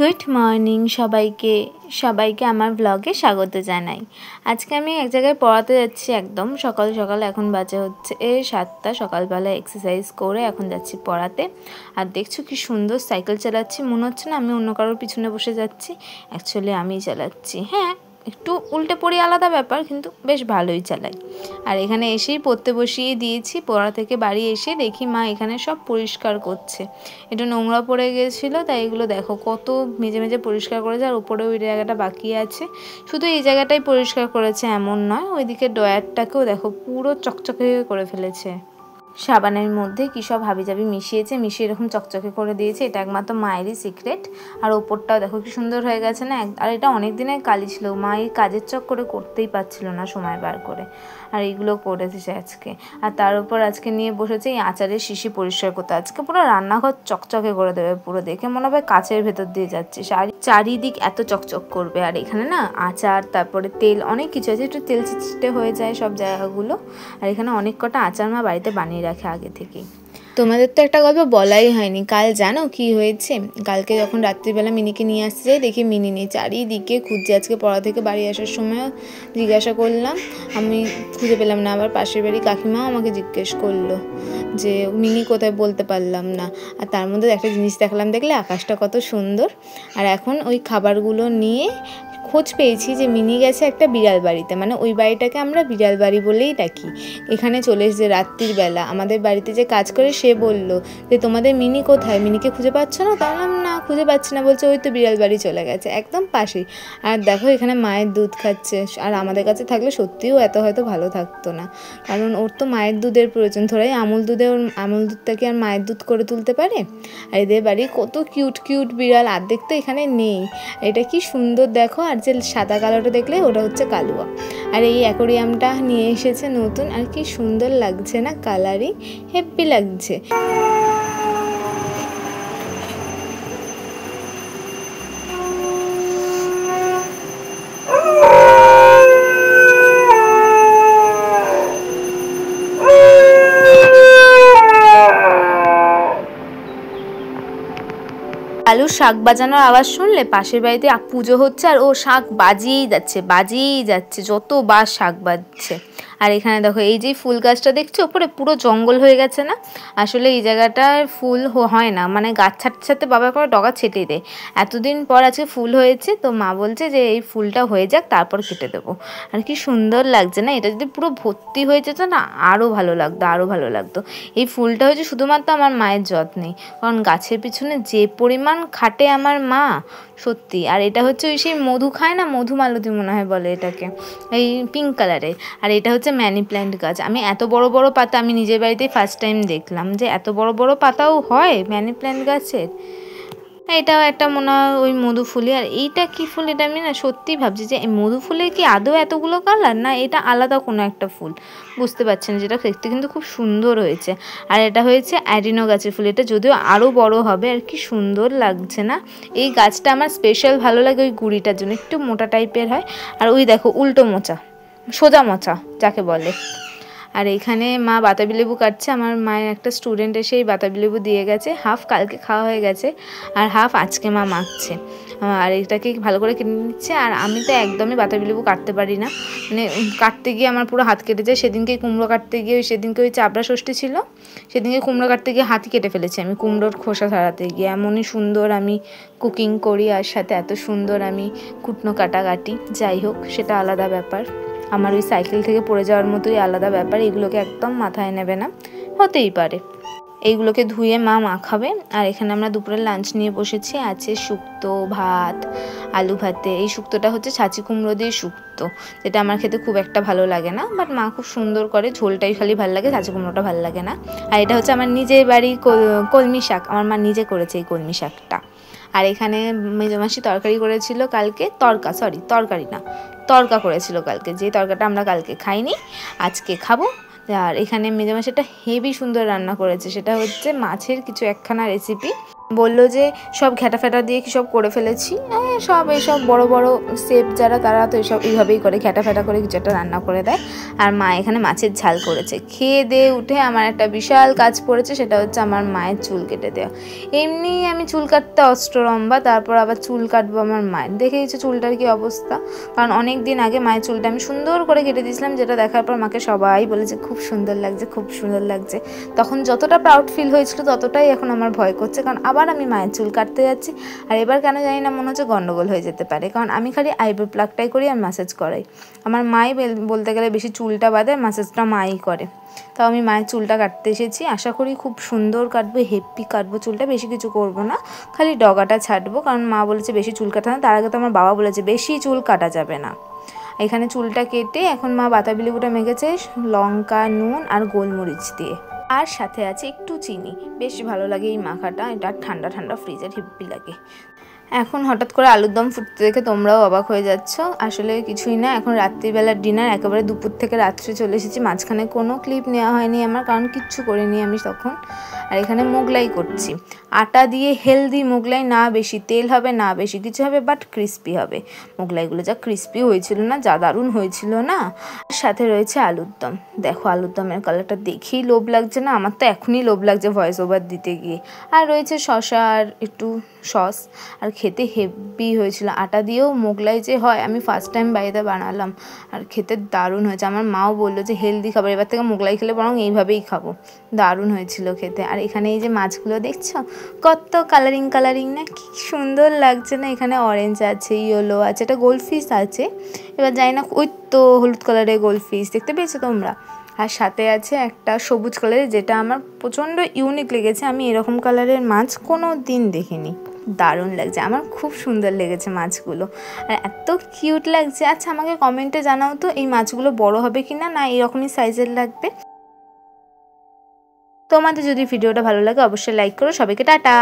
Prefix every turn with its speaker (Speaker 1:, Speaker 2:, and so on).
Speaker 1: Good morning সবাইকে আমার ব্লগে স্বাগত জানাই। আজকে আমি এক জায়গায় পড়াতে যাচ্ছি একদম সকাল সকাল। এখন বাজে হচ্ছে 7টা। সকালবেলা এক্সারসাইজ করে এখন যাচ্ছি পড়াতে। আর দেখছো কি সুন্দর সাইকেল চালাচ্ছি, মনে হচ্ছে না আমি অন্য কারোর পিছনে বসে যাচ্ছি, অ্যাকচুয়ালি আমিই চালাচ্ছি। হ্যাঁ, একটু উল্টে পড়ি আলাদা ব্যাপার, কিন্তু বেশ ভালোই চালাই। আর এখানে এসেই পড়তে বসিয়ে দিয়েছি। পড়া থেকে বাড়ি এসে দেখি মা এখানে সব পরিষ্কার করছে। একটু নোংরা পড়ে গেছিলো, তাই এগুলো দেখো কত মেজে মেজে পরিষ্কার করেছে। আর উপরে ওই জায়গাটা বাকি আছে, শুধু এই জায়গাটাই পরিষ্কার করেছে এমন নয়, ওইদিকে ড্রয়ারটাকেও দেখো পুরো চকচকে করে ফেলেছে। সাবানের মধ্যে কী সব হাবিজাবি মিশিয়ে এরকম চকচকে করে দিয়েছে। এটা একমাত্র মায়েরই সিক্রেট। আর ওপরটাও দেখো কি সুন্দর হয়ে গেছে না। আর এটা অনেক দিনের কালি ছিল, মা এই কাজের চক করে করতেই পারছিল না সময় বার করে, আর এইগুলো করেছে আজকে। আর তার উপর আজকে নিয়ে বসেছে এই আচারের শিশি পরিষ্কার করতে। আজকে পুরো রান্নাঘর চকচকে করে দেবে, পুরো দেখে মনে হবে কাচের ভেতর দিয়ে যাচ্ছে, চারিদিক এত চকচক করবে। আর এখানে না আচার, তারপরে তেল, অনেক কিছু আছে, একটু তেল চিটচিটে হয়ে যায় সব জায়গাগুলো। আর এখানে অনেক কটা আচার মা বাড়িতে বানিয়ে রাখে আগে থেকেই। তোমাদের তো একটা গল্প বলাই হয়নি, কাল জানো কি হয়েছে? কালকে যখন রাত্রিবেলা মিনিকে নিয়ে আসতে যাই, দেখি মিনি নেই, চারিদিকে খুঁজছি। আজকে পড়া থেকে বাড়ি আসার সময় জিজ্ঞাসা করলাম, আমি খুঁজে পেলাম না। আবার পাশের বাড়ি কাকিমাও আমাকে জিজ্ঞেস করলো যে মিনি কোথায়, বলতে পারলাম না। আর তার মধ্যে একটা জিনিস দেখলাম, দেখলে আকাশটা কত সুন্দর। আর এখন ওই খাবারগুলো নিয়ে খোঁজ পেয়েছি যে মিনি গেছে একটা বিড়াল বাড়িতে, মানে ওই বাড়িটাকে আমরা বিড়াল বাড়ি বলেই ডাকি। এখানে চলে এসেছে রাত্রির বেলা। আমাদের বাড়িতে যে কাজ করে সে বলল যে তোমাদের মিনি কোথায়, মিনিকে খুঁজে পাচ্ছ না? বললাম না, খুঁজে পাচ্ছি না। বলছে ওই তো বিড়াল বাড়ি চলে গেছে, একদম পাশেই। আর দেখো এখানে মায়ের দুধ খাচ্ছে। আর আমাদের কাছে থাকলে সত্যিও এত হয়তো ভালো থাকতো না, কারণ ওর তো মায়ের দুধের প্রয়োজন। ধরাই আমুল দুধটাকে আর মায়ের দুধ করে তুলতে পারে। আর এদের বাড়ি কত কিউট কিউট বিড়াল, অর্ধেক তো এখানে নেই। এটা কি সুন্দর দেখো। আর যে সাদা কালোটা দেখলে ওটা হচ্ছে কালুয়া। আর এই অ্যাকোরিয়ামটা নিয়ে এসেছে নতুন, আর কি সুন্দর লাগছে না, কালারিং হেব্বি লাগছে। আলুর শাক বাজানোর আওয়াজ শুনলে পাশের বাড়িতে পুজো হচ্ছে, আর ও শাক বাজিয়েই যাচ্ছে, যতবার শাক বাজছে। আর এখানে দেখো এই যে ফুল গাছটা দেখছো ওপরে, পুরো জঙ্গল হয়ে গেছে না। আসলে এই জায়গাটায় ফুল হয় না, মানে গাছ ছাড়তে ছাড়তে বাবা করে ডগা ছেটে দেয়। এতদিন পর আজকে ফুল হয়েছে, তো মা বলছে যে এই ফুলটা হয়ে যাক তারপর কেটে দেবো। আর কি সুন্দর লাগছে না। এটা যদি পুরো ভর্তি হয়ে যেত না, আরও ভালো লাগতো। এই ফুলটা হয়েছে শুধুমাত্র আমার মায়ের যত্নে, কারণ গাছের পিছনে যে পরিমাণ খাটে আমার মা, সত্যি। আর এটা হচ্ছে ওই সেই মধু খায় না, মধুমালতী মনে হয় বলে এটাকে, এই পিঙ্ক কালারের। আর এটা হচ্ছে মানি প্ল্যান্ট গাছ। আমি এত বড় বড় পাতা আমি নিজের বাড়িতেই ফার্স্ট টাইম দেখলাম, যে এত বড় বড় পাতাও হয় মানি প্ল্যান্ট গাছের। এটাও একটা মনে হয় ওই মধু ফুলই। আর এইটা কি ফুল, এটা আমি না সত্যি ভাবছি যে এই মধু ফুলের কি আদৌ এতগুলো কালার, না এটা আলাদা কোনো একটা ফুল, বুঝতে পারছি না। যেটা দেখতে কিন্তু খুব সুন্দর হয়েছে। আর এটা হয়েছে অ্যাডিনো গাছের ফুল, এটা যদিও আরও বড় হবে। আর কি সুন্দর লাগছে না। এই গাছটা আমার স্পেশাল ভালো লাগে ওই গুঁড়িটার জন্য, একটু মোটা টাইপের হয়। আর ওই দেখো উল্টো মোচা, সোজা মোচা যাকে বলে। আর এখানে মা বাতাবি লেবু কাটছে। আমার মায়ের একটা স্টুডেন্ট এসে এই বাতাবি লেবু দিয়ে গেছে, হাফ কালকে খাওয়া হয়ে গেছে আর হাফ আজকে মা মাখছে। আর এটাকে ভালো করে কেটে নিচ্ছে। আর আমি তো একদমই বাতাবি লেবু কাটতে পারি না, মানে কাটতে গিয়ে আমার পুরো হাত কেটে যায়। সেদিনকে কুমড়ো কাটতে গিয়ে, সেদিনকে ওই চাবড়া ষষ্ঠী ছিল, সেদিনকে কুমড়ো কাটতে গিয়ে হাতই কেটে ফেলেছি আমি, কুমড়োর খোসা ছাড়াতে গিয়ে। এমনই সুন্দর আমি কুকিং করি, আর সাথে এত সুন্দর আমি কুটনো কাটাকাটি। যাই হোক, সেটা আলাদা ব্যাপার। আমার ওই সাইকেল থেকে পড়ে যাওয়ার মতোই আলাদা ব্যাপার। এগুলোকে একদম মাথায় নেবে না, হতেই পারে। এইগুলোকে ধুয়ে মা মাখাবে। আর এখানে আমরা দুপুরের লাঞ্চ নিয়ে বসেছি। আছে শুক্তো, ভাত, আলু ভাতে। এই শুক্তোটা হচ্ছে ছাঁচি কুমড়ো দিয়ে শুক্তো, যেটা আমার খেতে খুব একটা ভালো লাগে না, বাট মা খুব সুন্দর করে। ঝোলটাই খালি ভালো লাগে, ছাঁচি কুমড়োটা ভালো লাগে না। আর এটা হচ্ছে আমার নিজের বাড়ির কলমি শাক, আমার মা নিজে করেছে এই কলমি শাকটা। আর এখানে মেজমাসি তরকারি করেছিল কালকে, তরকা করেছিল কালকে, যে তরকাটা আমরা কালকে খাইনি, আজকে খাবো। আর এখানে মেজমাসি একটা হেভি সুন্দর রান্না করেছে, সেটা হচ্ছে মাছের কিছু একখানা রেসিপি। বললো যে সব ঘ্যাটা ফ্যাটা দিয়ে কি সব করে ফেলেছি, সব এইসব বড় বড় শেফ যারা তারা তো এইসব এইভাবেই করে, ঘ্যাটা ফ্যাটা করে কিছু একটা রান্না করে দেয়। আর মা এখানে মাছের ঝাল করেছে। খেয়ে দিয়ে উঠে আমার একটা বিশাল কাজ পড়েছে, সেটা হচ্ছে আমার মায়ের চুল কেটে দেওয়া। এমনি আমি চুল কাটতে অষ্টরম্বা, তারপর আবার চুল কাটবো আমার মায়ের। দেখে গেছে চুলটার কি অবস্থা, কারণ অনেক দিন আগে মায়ের চুলটা আমি সুন্দর করে কেটে দিয়েছিলাম, যেটা দেখার পর মাকে সবাই বলেছে খুব সুন্দর লাগছে, খুব সুন্দর লাগছে। তখন যতটা প্রাউড ফিল হয়েছিল ততটাই এখন আমার ভয় করছে, কারণ আবার আমি মায়ের চুল কাটতে যাচ্ছি। আর এবার কেন জানি না মনে হচ্ছে গন্ডগোল হয়ে যেতে পারে, কারণ আমি খালি আইব্রো প্লাগটাই করি আর ম্যাসেজ করাই। আমার মাই বলতে গেলে বেশি চুলটা বাদে ম্যাসেজটা মাই করে। তাও আমি মায়ের চুলটা কাটতে এসেছি, আশা করি খুব সুন্দর কাটবো, হেপি কাটবো চুলটা, বেশি কিছু করব না, খালি ডগাটা ছাড়বো, কারণ মা বলেছে বেশি চুল কাটা না। তার আগে তো আমার বাবা বলেছে বেশি চুল কাটা যাবে না। এখানে চুলটা কেটে এখন মা বাতাবি লেবুটা মেখেছে লঙ্কা, নুন আর গোলমরিচ দিয়ে, আর সাথে আছে একটু চিনি। বেশ ভালো লাগে এই মাখাটা, এটা ঠান্ডা ঠান্ডা ফ্রিজের হেব্বি লাগে। এখন হঠাৎ করে আলুর দম ফুটতে দেখে তোমরাও অবাক হয়ে যাচ্ছ, আসলে কিছুই না, এখন রাত্রিবেলার ডিনার, একেবারে দুপুর থেকে রাত্রে চলে এসেছি। মাঝখানে কোনো ক্লিপ নেওয়া হয়নি আমার, কারণ কিচ্ছু করিনি আমি তখন। আর এখানে মোগলাই করছি, আটা দিয়ে হেলদি মোগলাই, না বেশি তেল হবে না বেশি কিছু হবে, বাট ক্রিস্পি হবে। মোগলাইগুলো যা ক্রিস্পি হয়েছিল না, যা দারুণ হয়েছিল না। সাথে রয়েছে আলুর দম। দেখো আলুর দমের কালারটা দেখেই লোভ লাগছে না, আমার তো এখনই লোভ লাগছে ভয়েস ওভার দিতে গিয়ে। আর রয়েছে শসা আর একটু সস, আর খেতে হেভি হয়েছিল। আটা দিয়েও মোগলাই যে হয় আমি ফার্স্ট টাইম বাড়িতে বানালাম, আর খেতে দারুণ হয়েছে। আমার মাও বললো যে হেলদি খাবার, এবার থেকে মোগলাই খেলে বরং এইভাবেই খাবো। দারুণ হয়েছিল খেতে। আর এখানে এই যে মাছগুলো দেখছো কত কালারিং কালারিং না, কি সুন্দর লাগছে না। এখানে অরেঞ্জ আছে, ইয়েলো আছে, একটা গোল্ডফিশ আছে, এবার জানি না, ওই তো হলুদ কালারের গোল্ডফিশ দেখতে পেয়েছো তোমরা। আর সাথে আছে একটা সবুজ কালারের, যেটা আমার প্রচণ্ড ইউনিক লেগেছে, আমি এরকম কালারের মাছ কোনো দিন দেখিনি। দারুণ লাগছে, আমার খুব সুন্দর লেগেছে মাছগুলো, আর এত কিউট লাগছে। আচ্ছা আমাকে কমেন্টে জানাও তো এই মাছগুলো বড় হবে কি না, না এরকমই সাইজের লাগবে। তোমাদের যদি ভিডিওটা ভালো লাগে অবশ্যই লাইক করো। সবাইকে টাটা।